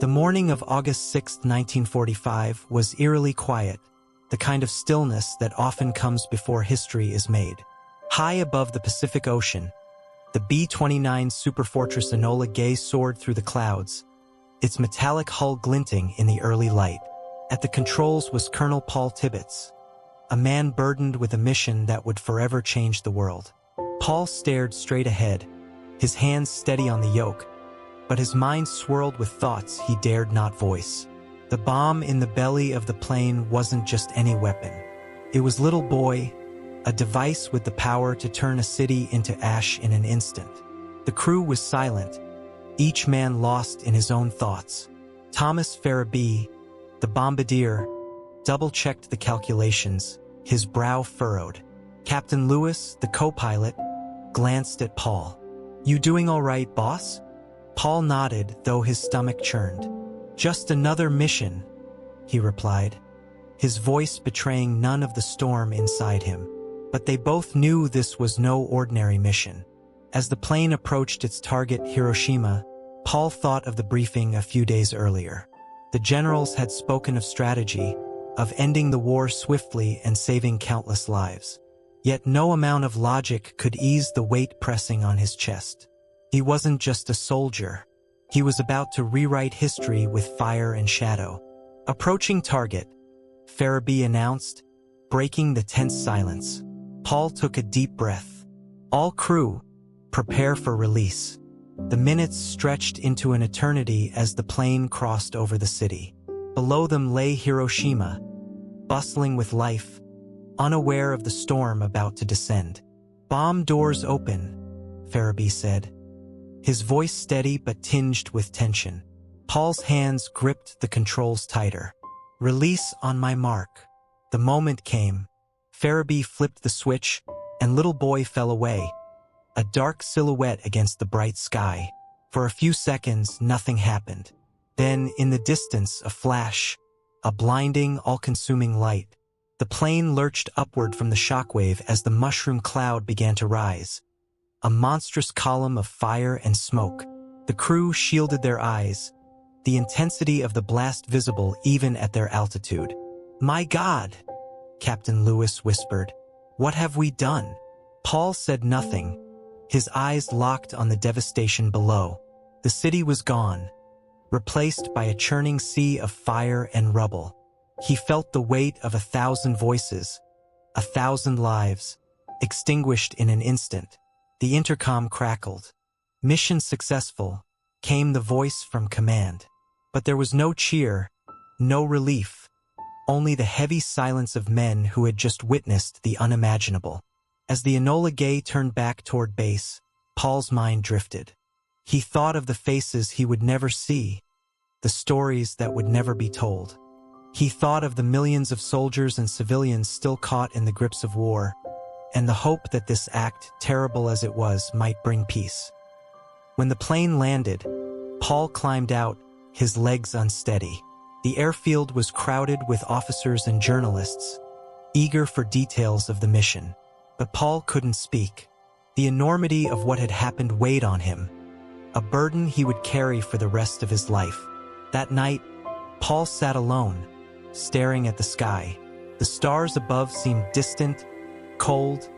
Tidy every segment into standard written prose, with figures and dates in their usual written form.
The morning of August 6, 1945, was eerily quiet, the kind of stillness that often comes before history is made. High above the Pacific Ocean, the B-29 Superfortress Enola Gay soared through the clouds, its metallic hull glinting in the early light. At the controls was Colonel Paul Tibbets, a man burdened with a mission that would forever change the world. Paul stared straight ahead, his hands steady on the yoke, but his mind swirled with thoughts he dared not voice. The bomb in the belly of the plane wasn't just any weapon. It was Little Boy, a device with the power to turn a city into ash in an instant. The crew was silent, each man lost in his own thoughts. Thomas Farabee, the bombardier, double-checked the calculations, his brow furrowed. Captain Lewis, the co-pilot, glanced at Paul. "You doing all right, boss?" Paul nodded, though his stomach churned. "Just another mission," he replied, his voice betraying none of the storm inside him. But they both knew this was no ordinary mission. As the plane approached its target, Hiroshima, Paul thought of the briefing a few days earlier. The generals had spoken of strategy, of ending the war swiftly and saving countless lives. Yet no amount of logic could ease the weight pressing on his chest. He wasn't just a soldier. He was about to rewrite history with fire and shadow. "Approaching target," Farabee announced, breaking the tense silence. Paul took a deep breath. "All crew, prepare for release." The minutes stretched into an eternity as the plane crossed over the city. Below them lay Hiroshima, bustling with life, unaware of the storm about to descend. "Bomb doors open," Farabee said, his voice steady but tinged with tension. Paul's hands gripped the controls tighter. "Release on my mark." The moment came. Farabee flipped the switch, and Little Boy fell away, a dark silhouette against the bright sky. For a few seconds, nothing happened. Then, in the distance, a flash, a blinding, all-consuming light. The plane lurched upward from the shockwave as the mushroom cloud began to rise, a monstrous column of fire and smoke. The crew shielded their eyes, the intensity of the blast visible even at their altitude. "My God," Captain Lewis whispered, "what have we done?" Paul said nothing, his eyes locked on the devastation below. The city was gone, replaced by a churning sea of fire and rubble. He felt the weight of 1,000 voices, 1,000 lives, extinguished in an instant. The intercom crackled. "Mission successful," came the voice from command. But there was no cheer, no relief, only the heavy silence of men who had just witnessed the unimaginable. As the Enola Gay turned back toward base, Paul's mind drifted. He thought of the faces he would never see, the stories that would never be told. He thought of the millions of soldiers and civilians still caught in the grips of war, and the hope that this act, terrible as it was, might bring peace. When the plane landed, Paul climbed out, his legs unsteady. The airfield was crowded with officers and journalists, eager for details of the mission. But Paul couldn't speak. The enormity of what had happened weighed on him, a burden he would carry for the rest of his life. That night, Paul sat alone, staring at the sky. The stars above seemed distant, cold,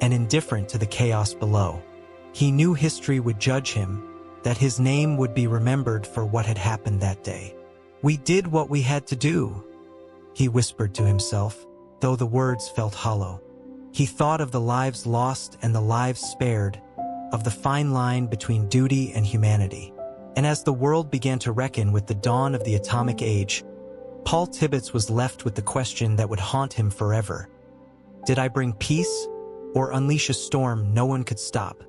and indifferent to the chaos below. He knew history would judge him, that his name would be remembered for what had happened that day. "We did what we had to do," he whispered to himself, though the words felt hollow. He thought of the lives lost and the lives spared, of the fine line between duty and humanity. And as the world began to reckon with the dawn of the atomic age, Paul Tibbets was left with the question that would haunt him forever. Did I bring peace or unleash a storm no one could stop?